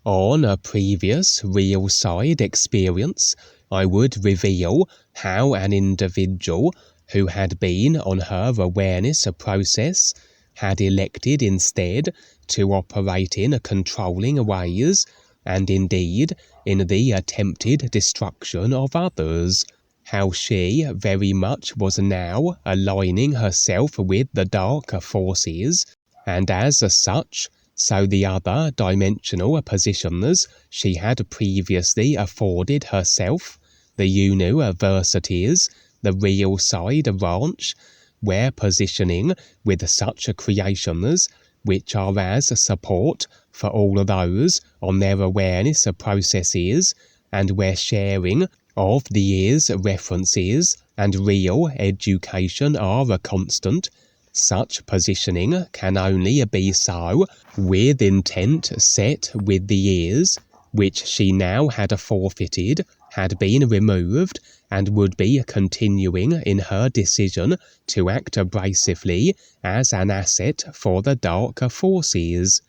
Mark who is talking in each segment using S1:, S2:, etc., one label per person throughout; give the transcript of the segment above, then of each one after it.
S1: On a previous real-side experience, I would reveal how an individual who had been on her awareness process had elected instead to operate in controlling ways, and indeed in the attempted destruction of others. How she very much was now aligning herself with the dark forces, and as such, so the other dimensional positions she had previously afforded herself, the universities, the real side ranch, were positioning with such creations which are as support for all those on their awareness processes, and where sharing of the ears references and real education are a constant. Such positioning can only be so with intent set with the ears, which she now had forfeited, had been removed, and would be continuing in her decision to act abrasively as an asset for the dark forces.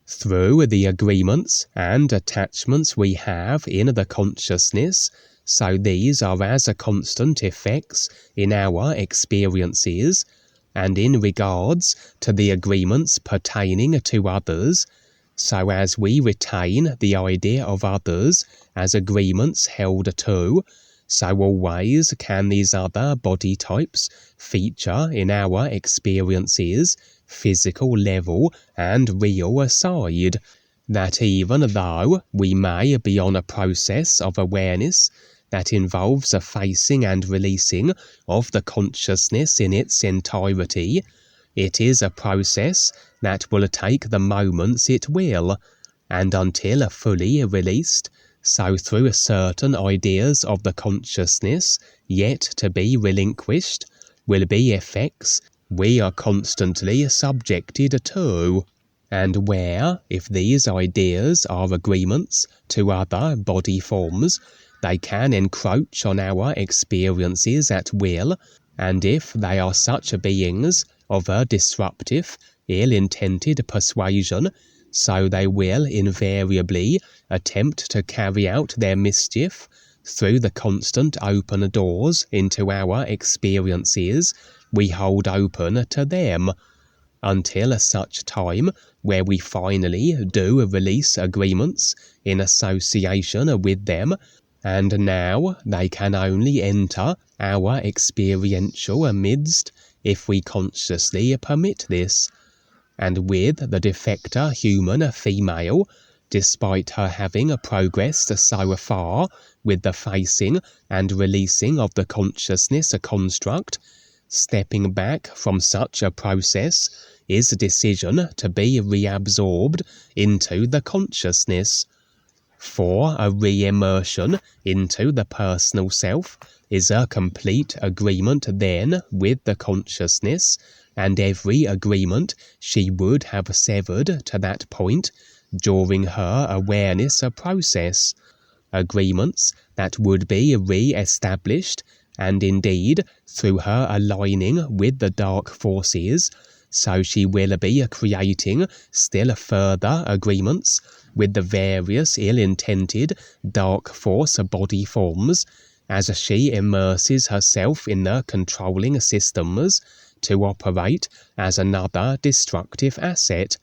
S1: Through the agreements and attachments we have in the consciousness, so these are as constant effects in our experiences, and in regards to the agreements pertaining to others, so as we retain the idea of others as agreements held to, so always can these other body types feature in our experiences, physical level and real side, that even though we may be on a process of awareness that involves a facing and releasing of the consciousness in its entirety, it is a process that will take the moments it will, and until fully released, so through certain ideas of the consciousness yet to be relinquished, will be effects we are constantly subjected to, and where, if these ideas are agreements to other body forms, they can encroach on our experiences at will, and if they are such beings of a disruptive, ill-intended persuasion, so they will invariably attempt to carry out their mischief through the constant open doors into our experiences we hold open to them, until such time where we finally do release agreements in association with them, and now they can only enter our experiential midst if we consciously permit this. And with the defector human female, despite her having progressed so far with the facing and releasing of the consciousness construct, stepping back from such a process is decision to be reabsorbed into the consciousness. For a re-immersion into the personal self is a complete agreement then with the consciousness, and every agreement she would have severed to that point during her awareness process. Agreements that would be re-established, and indeed through her aligning with the dark forces, so she will be creating still further agreements with the various ill-intended dark force body forms, as she immerses herself in the controlling systems to operate as another destructive asset.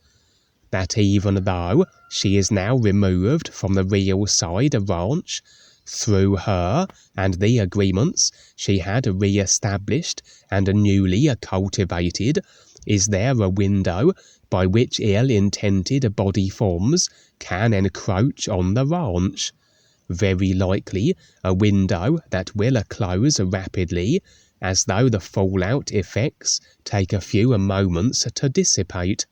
S1: That even though she is now removed from the real side ranch, through her and the agreements she had re-established and newly cultivated, is there a window by which ill-intended body forms can encroach on the ranch. Very likely a window that will close rapidly, as though the fallout effects take a few moments to dissipate.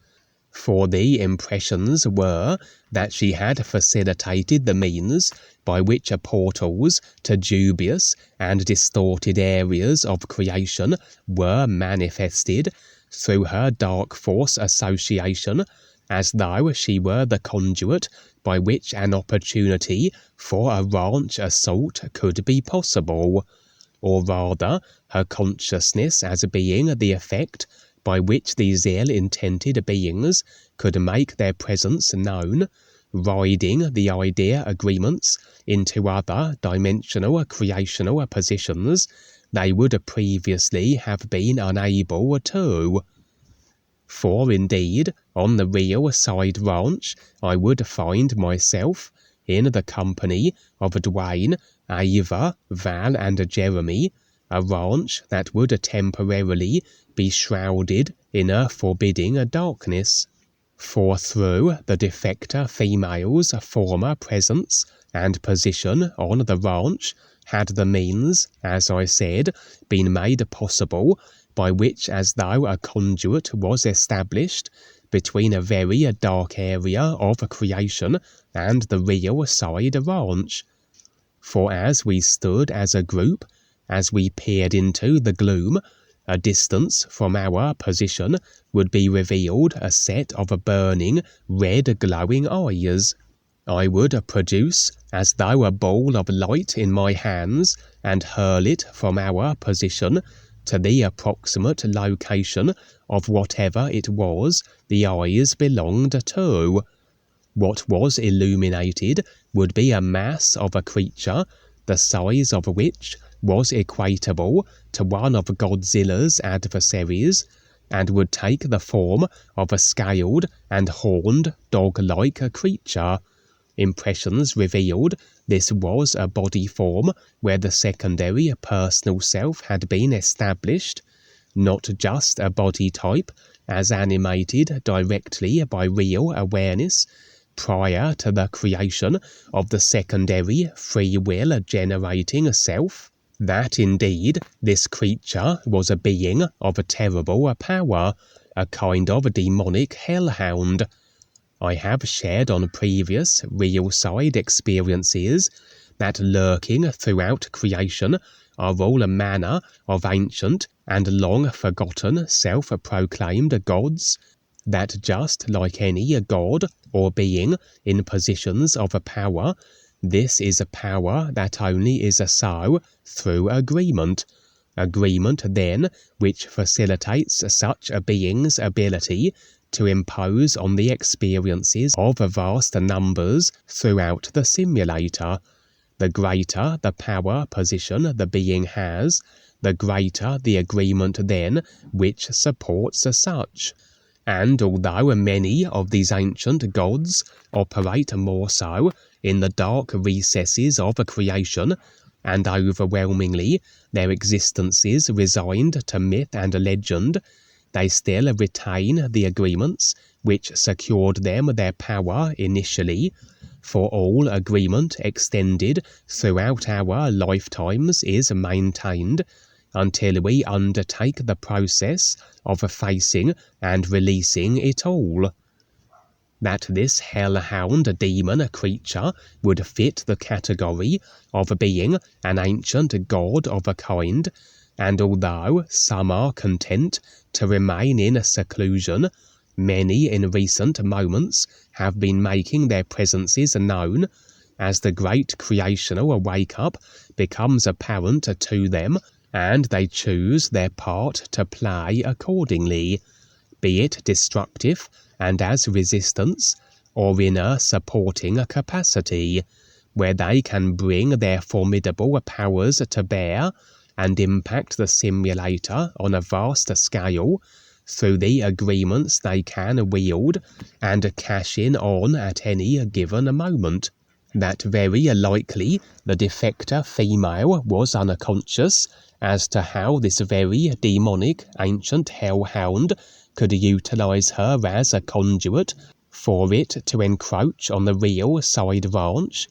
S1: For the impressions were that she had facilitated the means by which portals to dubious and distorted areas of creation were manifested through her dark force association, as though she were the conduit by which an opportunity for a ranch assault could be possible, or rather her consciousness as being the effect by which these ill-intended beings could make their presence known, riding the idea agreements into other dimensional creational positions they would previously have been unable to. For indeed, on the real side ranch, I would find myself in the company of Dwayne, Ava, Val, and Jeremy, a ranch that would temporarily be shrouded in a forbidding darkness. For through the defector female's former presence and position on the ranch had the means, as I said, been made possible by which, as though a conduit was established between a very dark area of creation and the real side ranch. For as we stood as a group, as we peered into the gloom, a distance from our position would be revealed a set of burning, red glowing eyes. I would produce as though a ball of light in my hands and hurl it from our position to the approximate location of whatever it was the eyes belonged to. What was illuminated would be a mass of a creature, the size of which was equatable to one of Godzilla's adversaries, and would take the form of a scaled and horned dog-like creature. Impressions revealed this was a body form where the secondary personal self had been established, not just a body type as animated directly by real awareness prior to the creation of the secondary free will generating self. That indeed this creature was a being of a terrible power, a kind of demonic hellhound. I have shared on previous real-side experiences that lurking throughout creation are all manner of ancient and long-forgotten self-proclaimed gods, that just like any god or being in positions of power, this is a power that only is so through agreement. Agreement, then, which facilitates such a being's ability to impose on the experiences of vast numbers throughout the simulator. The greater the power position the being has, the greater the agreement then which supports such. And although many of these ancient gods operate more so in the dark recesses of creation, and overwhelmingly their existence is resigned to myth and legend, they still retain the agreements which secured them their power initially, for all agreement extended throughout our lifetimes is maintained until we undertake the process of facing and releasing it all. That this hellhound demon creature would fit the category of being an ancient god of a kind, and although some are content to remain in seclusion, many in recent moments have been making their presences known, as the great creational wake-up becomes apparent to them, and they choose their part to play accordingly, be it destructive and as resistance, or in a supporting capacity, where they can bring their formidable powers to bear and impact the simulator on a vast scale through the agreements they can wield and cash in on at any given moment. That very likely the defector female was unconscious as to how this very demonic ancient hellhound could utilize her as a conduit for it to encroach on the real side ranch,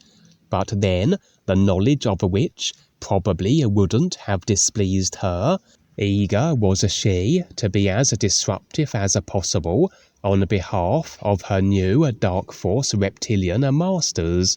S1: but then the knowledge of which probably wouldn't have displeased her. Eager was she to be as disruptive as possible on behalf of her new Dark Force reptilian masters.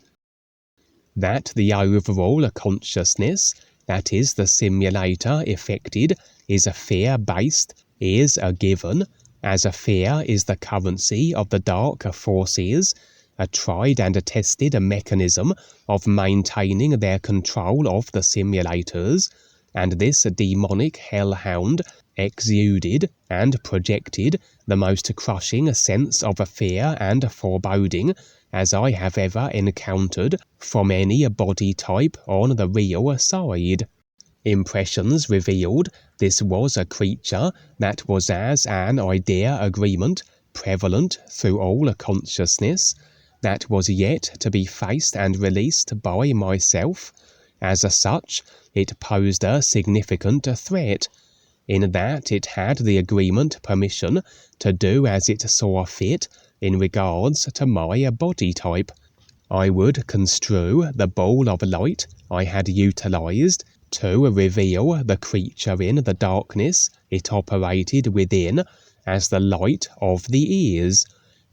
S1: That the overall consciousness that is the simulator effected is fear-based is a given, as fear is the currency of the dark forces, a tried and tested mechanism of maintaining their control of the simulators, and this demonic hellhound exuded and projected the most crushing sense of fear and foreboding as I have ever encountered from any body type on the real side. Impressions revealed this was a creature that was as an idea agreement prevalent through all consciousness, that was yet to be faced and released by myself. As such, it posed a significant threat, in that it had the agreement permission to do as it saw fit in regards to my body type. I would construe the ball of light I had utilized to reveal the creature in the darkness it operated within as the light of the ears,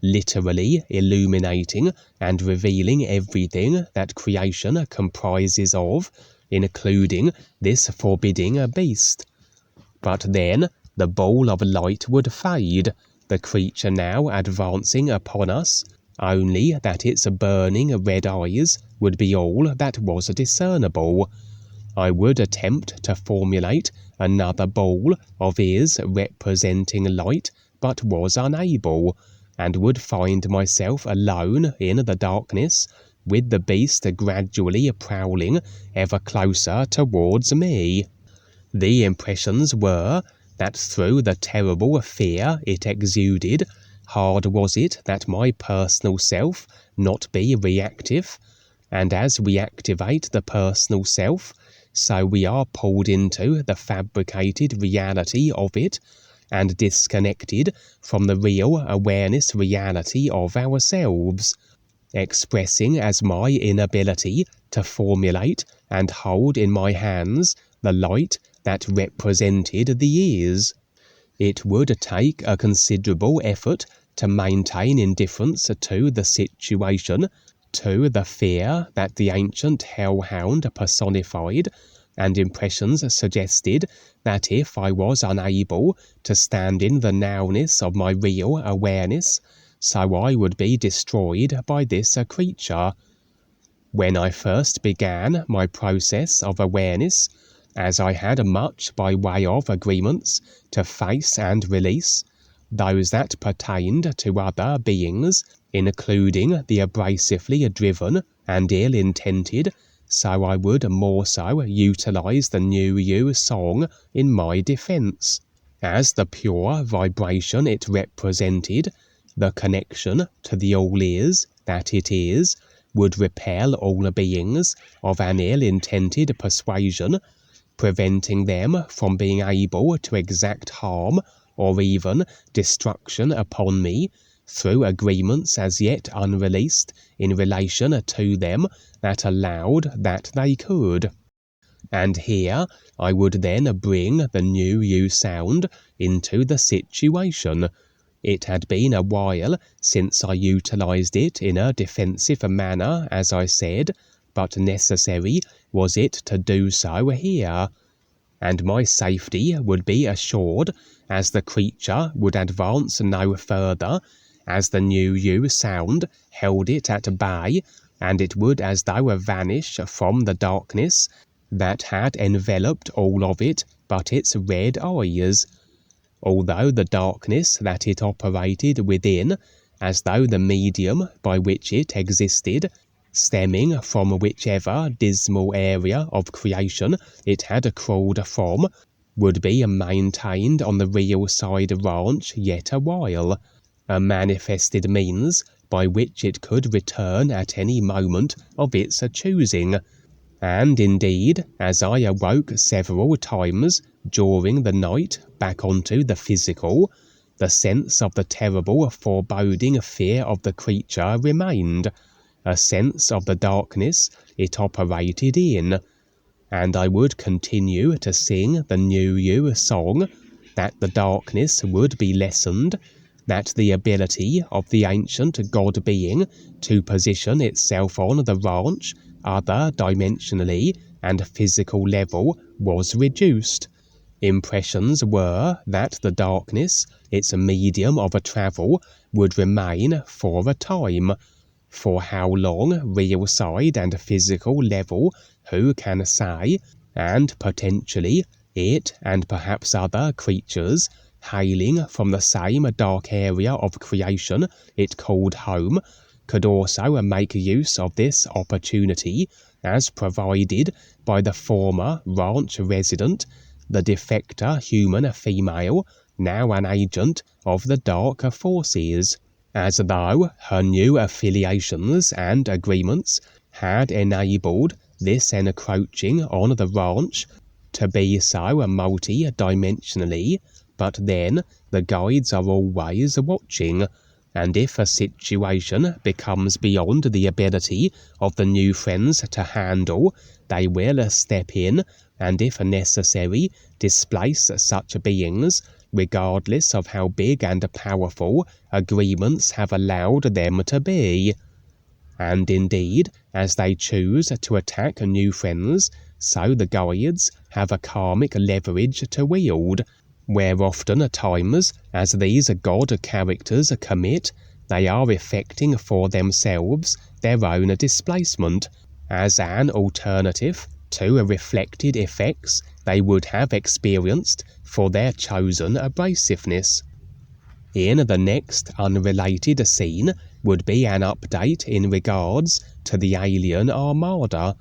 S1: literally illuminating and revealing everything that creation comprises of, including this forbidding beast. But then the ball of light would fade, the creature now advancing upon us, only that its burning red eyes would be all that was discernible. I would attempt to formulate another ball of ears representing light, but was unable, and would find myself alone in the darkness, with the beast gradually prowling ever closer towards me. The impressions were that through the terrible fear it exuded, hard was it that my personal self not be reactive, and as we activate the personal self, so we are pulled into the fabricated reality of it, and disconnected from the real awareness reality of ourselves, expressing as my inability to formulate and hold in my hands the light that represented the ears. It would take a considerable effort to maintain indifference to the situation, to the fear that the ancient hellhound personified, and impressions suggested that if I was unable to stand in the nowness of my real awareness, so I would be destroyed by this creature. When I first began my process of awareness, as I had much by way of agreements to face and release, those that pertained to other beings, including the abrasively driven and ill-intended, so I would more so utilize the DUANU song in my defense, as the pure vibration it represented, the connection to the all-ears that it is, would repel all beings of an ill-intended persuasion, preventing them from being able to exact harm or even destruction upon me through agreements as yet unreleased in relation to them that allowed that they could. And here I would then bring the DUANU sound into the situation. It had been a while since I utilized it in a defensive manner, as I said, but necessary was it to do so here, and my safety would be assured as the creature would advance no further, as the DUANU sound held it at bay, and it would as though vanish from the darkness that had enveloped all of it but its red eyes, although the darkness that it operated within, as though the medium by which it existed, stemming from whichever dismal area of creation it had crawled from, would be maintained on the real side ranch yet a while, a manifested means by which it could return at any moment of its choosing. And indeed, as I awoke several times during the night back onto the physical, the sense of the terrible foreboding fear of the creature remained, a sense of the darkness it operated in, and I would continue to sing the DUANU song, that the darkness would be lessened, that the ability of the ancient god being to position itself on the ranch other dimensionally and physical level was reduced. Impressions were that the darkness, its medium of travel, would remain for a time. For how long, real side and physical level, who can say, and potentially It, and perhaps other creatures, hailing from the same dark area of creation it called home, could also make use of this opportunity as provided by the former ranch resident, the defector human female, now an agent of the dark forces, as though her new affiliations and agreements had enabled this encroaching on the ranch to be so multi-dimensionally. But then the guides are always watching, and if a situation becomes beyond the ability of the new friends to handle, they will step in and, if necessary, displace such beings, regardless of how big and powerful agreements have allowed them to be. And indeed, as they choose to attack new friends, so the guides have a karmic leverage to wield, where often times, as these god characters commit, they are effecting for themselves their own displacement, as an alternative to reflected effects they would have experienced for their chosen abrasiveness. In the next unrelated scene would be an update in regards to the alien Armada,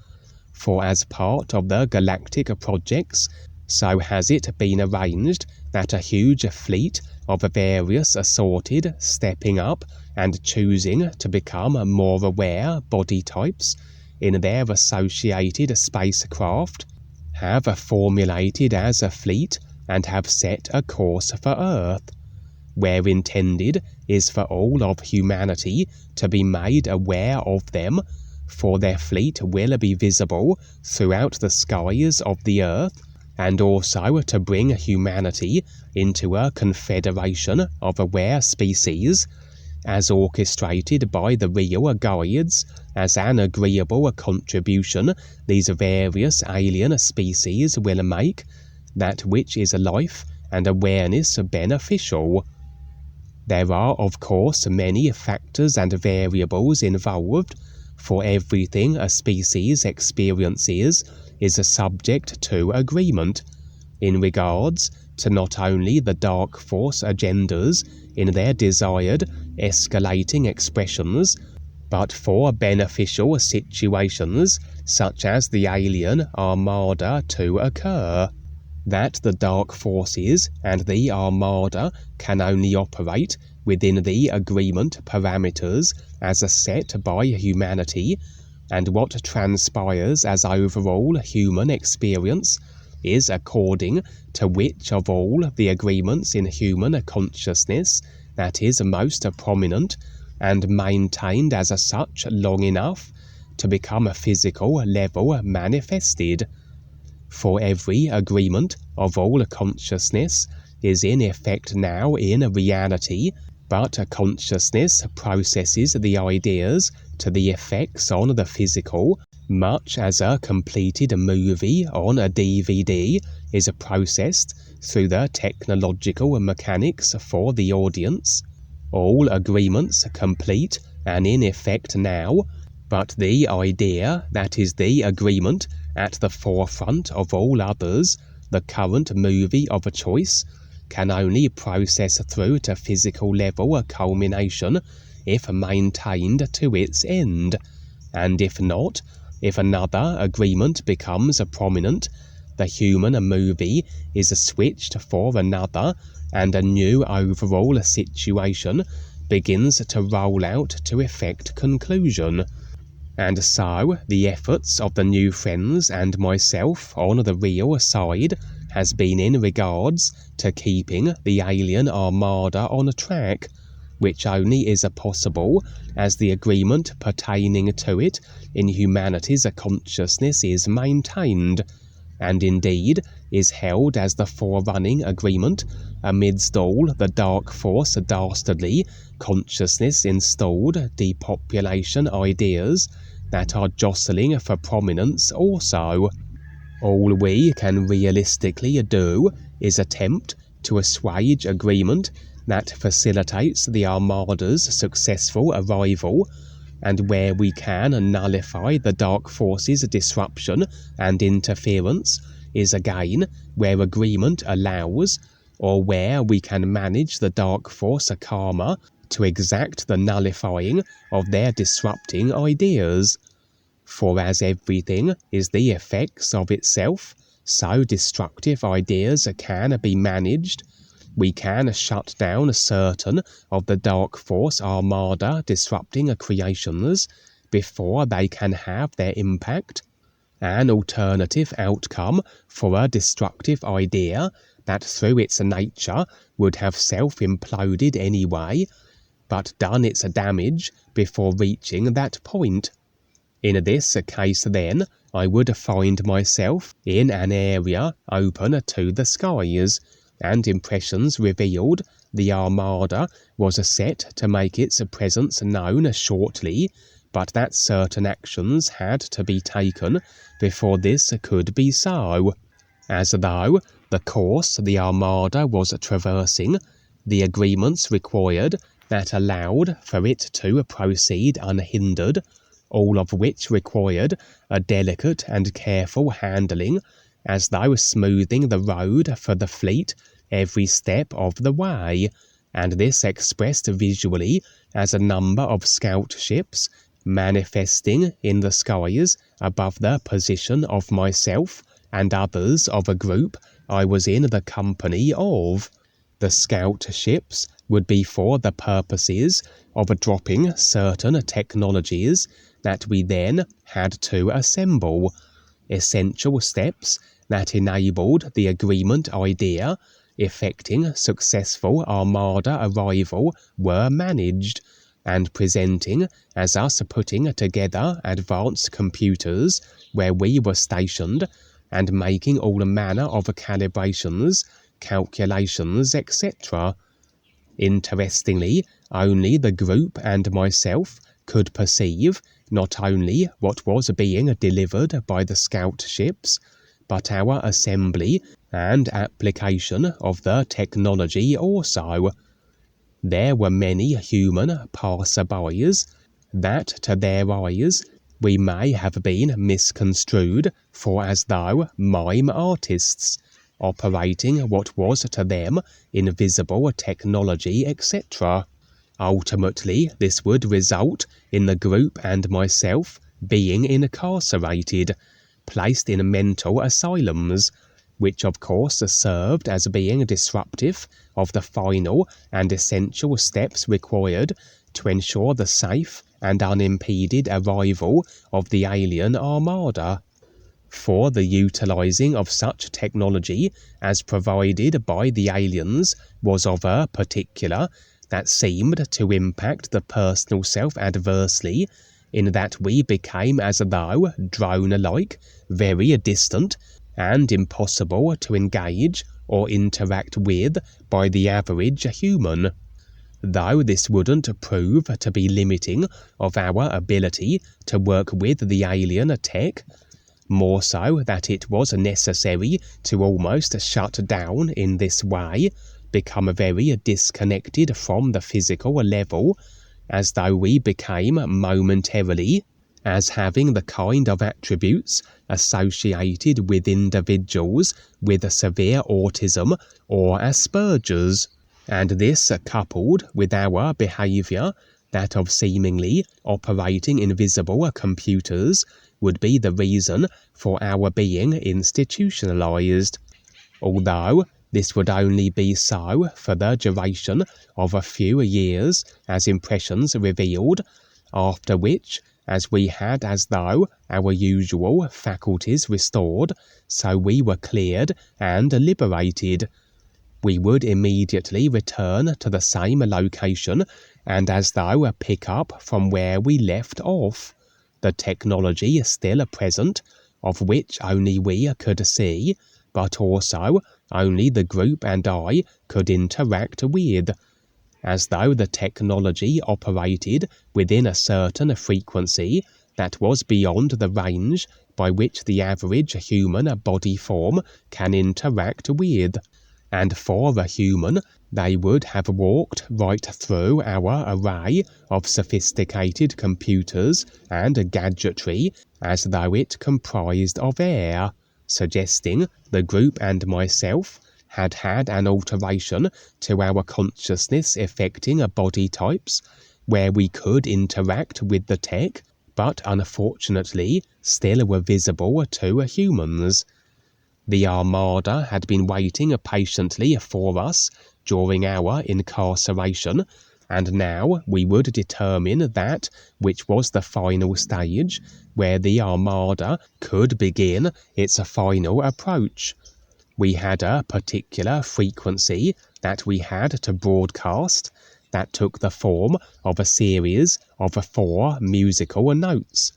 S1: for as part of the galactic projects, so has it been arranged that a huge fleet of various assorted stepping up and choosing to become more aware body types in their associated spacecraft have formulated as a fleet and have set a course for Earth, where intended is for all of humanity to be made aware of them, for their fleet will be visible throughout the skies of the Earth, and also to bring humanity into a confederation of aware species, as orchestrated by the real guides, as an agreeable contribution these various alien species will make, that which is life and awareness beneficial. There are, of course, many factors and variables involved, for everything a species experiences is subject to agreement, in regards to not only the dark force agendas in their desired escalating expressions, but for beneficial situations such as the alien Armada to occur, that the dark forces and the Armada can only operate within the agreement parameters as set by humanity, and what transpires as overall human experience is according to which of all the agreements in human consciousness that is most prominent and maintained as such long enough to become a physical level manifested. For every agreement of all consciousness is in effect now in reality, but consciousness processes the ideas to the effects on the physical, much as a completed movie on a DVD is processed through the technological mechanics for the audience. All agreements complete and in effect now, but the idea that is the agreement at the forefront of all others, the current movie of a choice, can only process through to physical level culmination if maintained to its end, and if not, if another agreement becomes prominent, the human movie is switched for another, and a new overall situation begins to roll out to effect conclusion. And so the efforts of the new friends and myself on the real side has been in regards to keeping the alien Armada on track, which only is possible as the agreement pertaining to it in humanity's consciousness is maintained, and indeed is held as the forerunning agreement amidst all the dark force dastardly consciousness installed depopulation ideas that are jostling for prominence also. All we can realistically do is attempt to assuage agreement that facilitates the Armada's successful arrival, and where we can nullify the dark forces' disruption and interference is again where agreement allows, or where we can manage the dark force karma to exact the nullifying of their disrupting ideas. For as everything is the effects of itself, so destructive ideas can be managed. We can shut down certain of the dark force armada disrupting creations before they can have their impact. An alternative outcome for a destructive idea that through its nature would have self-imploded anyway, but done its damage before reaching that point. In this case then, I would find myself in an area open to the skies, and impressions revealed the Armada was set to make its presence known shortly, but that certain actions had to be taken before this could be so. As though the course the Armada was traversing, the agreements required that allowed for it to proceed unhindered, all of which required a delicate and careful handling, as though smoothing the road for the fleet every step of the way, and this expressed visually as a number of scout ships manifesting in the skies above the position of myself and others of a group I was in the company of. The scout ships would be for the purposes of dropping certain technologies that we then had to assemble. Essential steps that enabled the agreement idea effecting successful Armada arrival were managed, and presenting as us putting together advanced computers where we were stationed, and making all manner of calibrations, calculations, etc. Interestingly, only the group and myself could perceive not only what was being delivered by the scout ships, but our assembly and application of the technology also. There were many human passer-bys that to their eyes we may have been misconstrued for as though mime artists, operating what was to them invisible technology, etc. Ultimately, this would result in the group and myself being incarcerated, placed in mental asylums, which of course served as being disruptive of the final and essential steps required to ensure the safe and unimpeded arrival of the alien Armada. For the utilizing of such technology as provided by the aliens was of a particular that seemed to impact the personal self adversely, in that we became as though drone-like, very distant, and impossible to engage or interact with by the average human. Though this wouldn't prove to be limiting of our ability to work with the alien tech, more so that it was necessary to almost shut down in this way, become very disconnected from the physical level, as though we became momentarily as having the kind of attributes associated with individuals with severe autism or Asperger's, and this coupled with our behaviour, that of seemingly operating invisible computers, would be the reason for our being institutionalized. Although this would only be so for the duration of a few years, as impressions revealed, after which, as we had as though our usual faculties restored, so we were cleared and liberated, we would immediately return to the same location and as though pick up from where we left off, the technology still present, of which only we could see, but also only the group and I could interact with, as though the technology operated within a certain frequency that was beyond the range by which the average human body form can interact with, and for a human they would have walked right through our array of sophisticated computers and gadgetry as though it comprised of air, suggesting the group and myself had had an alteration to our consciousness affecting body types, where we could interact with the tech, but unfortunately still were visible to humans. The Armada had been waiting patiently for us during our incarceration, and now we would determine that which was the final stage where the Armada could begin its final approach. We had a particular frequency that we had to broadcast that took the form of a series of 4 musical notes.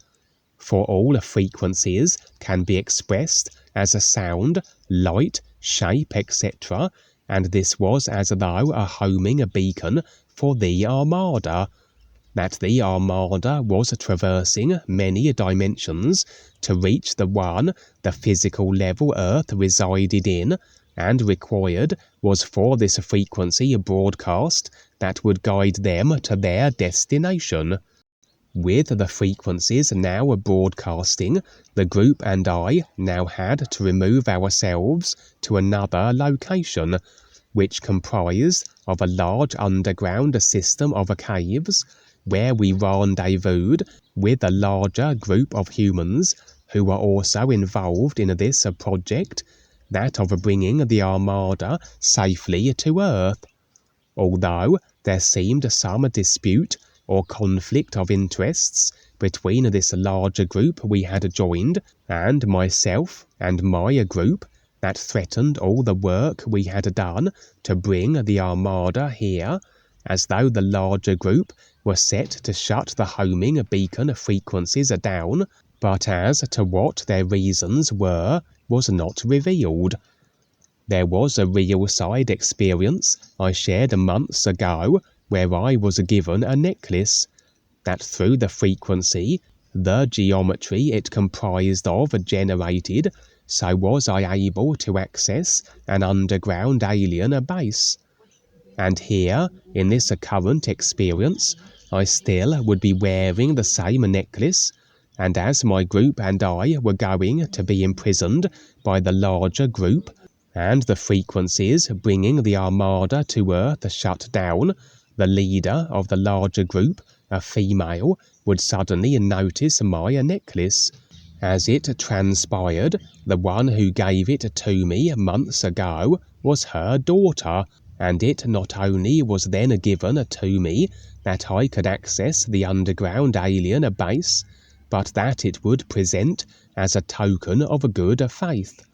S1: For all frequencies can be expressed as a sound, light, shape, etc., and this was as though a homing beacon for the Armada, that the Armada was traversing many dimensions to reach the physical level Earth resided in, and required was for this frequency broadcast that would guide them to their destination. With the frequencies now broadcasting, the group and I now had to remove ourselves to another location, which comprised of a large underground system of caves, where we rendezvoused with a larger group of humans who were also involved in this project, that of bringing the Armada safely to Earth. Although there seemed some dispute or conflict of interests between this larger group we had joined and myself and my group that threatened all the work we had done to bring the Armada here, as though the larger group were set to shut the homing beacon frequencies down, but as to what their reasons were was not revealed. There was a real side experience I shared months ago where I was given a necklace that through the frequency, the geometry it comprised of generated, so was I able to access an underground alien base. And here, in this current experience, I still would be wearing the same necklace, and as my group and I were going to be imprisoned by the larger group, and the frequencies bringing the Armada to Earth shut down, the leader of the larger group, a female, would suddenly notice my necklace. As it transpired, the one who gave it to me months ago was her daughter, and it not only was then given to me that I could access the underground alien base, but that it would present as a token of good faith,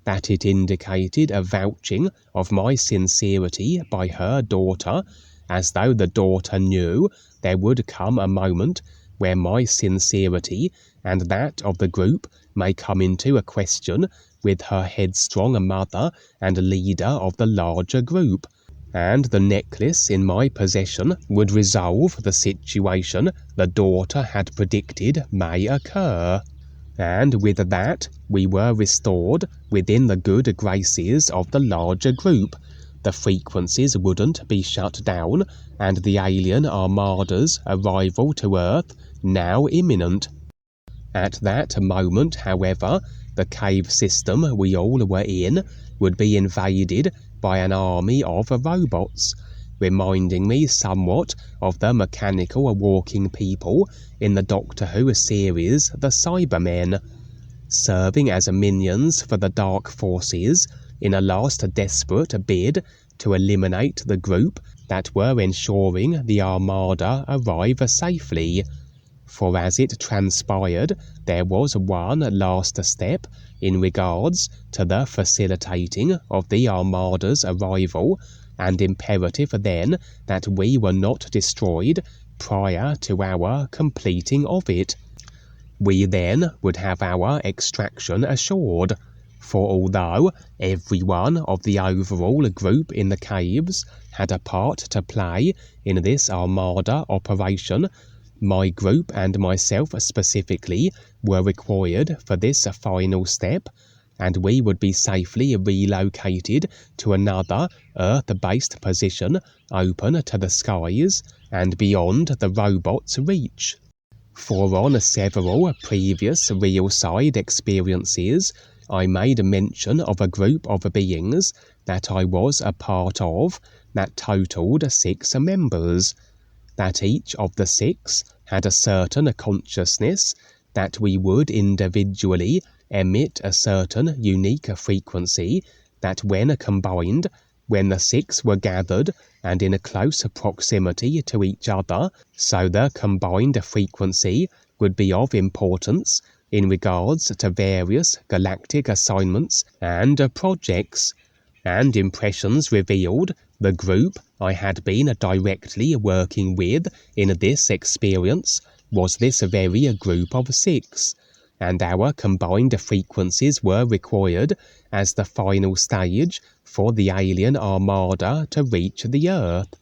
S1: that it indicated a vouching of my sincerity by her daughter, as though the daughter knew there would come a moment where my sincerity and that of the group may come into a question with her headstrong mother and leader of the larger group, and the necklace in my possession would resolve the situation the daughter had predicted may occur. And with that, we were restored within the good graces of the larger group. The frequencies wouldn't be shut down, and the alien Armada's arrival to Earth now imminent. At that moment, however, the cave system we all were in would be invaded by an army of robots, reminding me somewhat of the mechanical walking people in the Doctor Who series The Cybermen, serving as minions for the Dark Forces in a last desperate bid to eliminate the group that were ensuring the Armada arrive safely. For as it transpired, there was one last step in regards to the facilitating of the Armada's arrival, and imperative then that we were not destroyed prior to our completing of it. We then would have our extraction assured, for although every one of the overall group in the caves had a part to play in this Armada operation, my group and myself specifically were required for this final step, and we would be safely relocated to another Earth-based position open to the skies and beyond the robot's reach. For on several previous real-side experiences, I made mention of a group of beings that I was a part of that totaled 6 members, that each of the 6 had a certain consciousness, that we would individually emit a certain unique frequency, that when combined, when the 6 were gathered and in a close proximity to each other, so the combined frequency would be of importance in regards to various galactic assignments and projects, and impressions revealed the group I had been directly working with in this experience was this very group of 6, and our combined frequencies were required as the final stage for the alien armada to reach the Earth.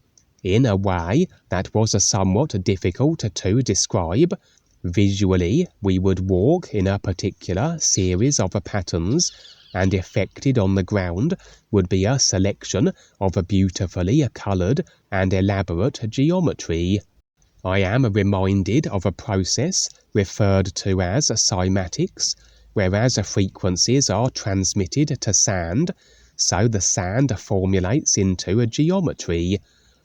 S1: In a way that was somewhat difficult to describe, visually we would walk in a particular series of patterns, and effected on the ground would be a selection of a beautifully coloured and elaborate geometry. I am reminded of a process referred to as cymatics, whereas frequencies are transmitted to sand, so the sand formulates into a geometry,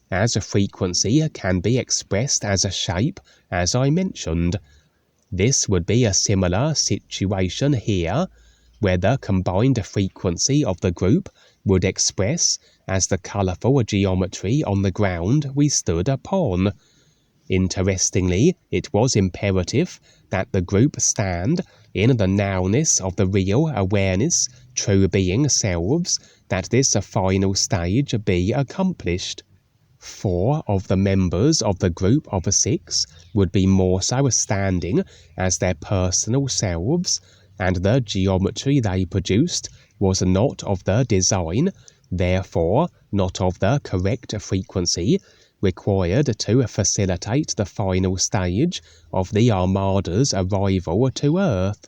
S1: as a frequency can be expressed as a shape, as I mentioned. This would be a similar situation here, where the combined frequency of the group would express as the colourful geometry on the ground we stood upon. Interestingly, it was imperative that the group stand in the nowness of the real awareness, true being selves, that this final stage be accomplished. 4 of the members of the group of 6 would be more so standing as their personal selves, and the geometry they produced was not of the design, therefore not of the correct frequency, required to facilitate the final stage of the Armada's arrival to Earth.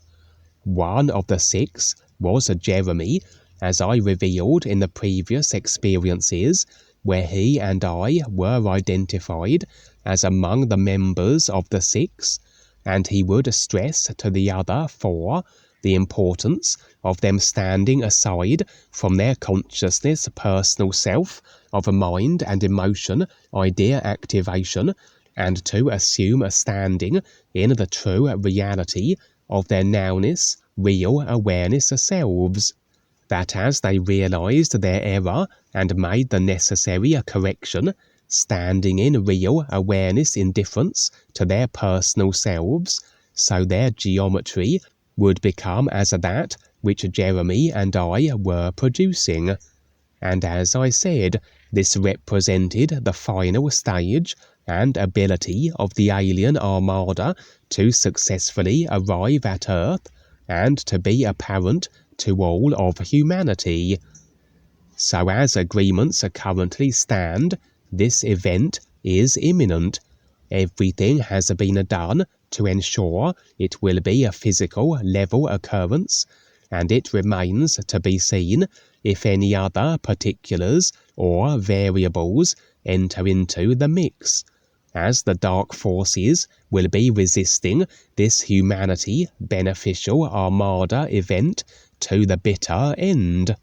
S1: One of the 6 was Jeremy, as I revealed in the previous experiences, where he and I were identified as among the members of the 6, and he would stress to the other 4 the importance of them standing aside from their consciousness personal self of mind and emotion idea activation, and to assume a standing in the true reality of their nowness real awareness selves, that as they realized their error and made the necessary correction, standing in real awareness indifference to their personal selves, so their geometry would become as that which Jeremy and I were producing. And as I said, this represented the final stage and ability of the alien armada to successfully arrive at Earth and to be apparent to all of humanity. So as agreements currently stand, this event is imminent. Everything has been done to ensure it will be a physical level occurrence, and it remains to be seen if any other particulars or variables enter into the mix, as the dark forces will be resisting this humanity beneficial armada event to the bitter end.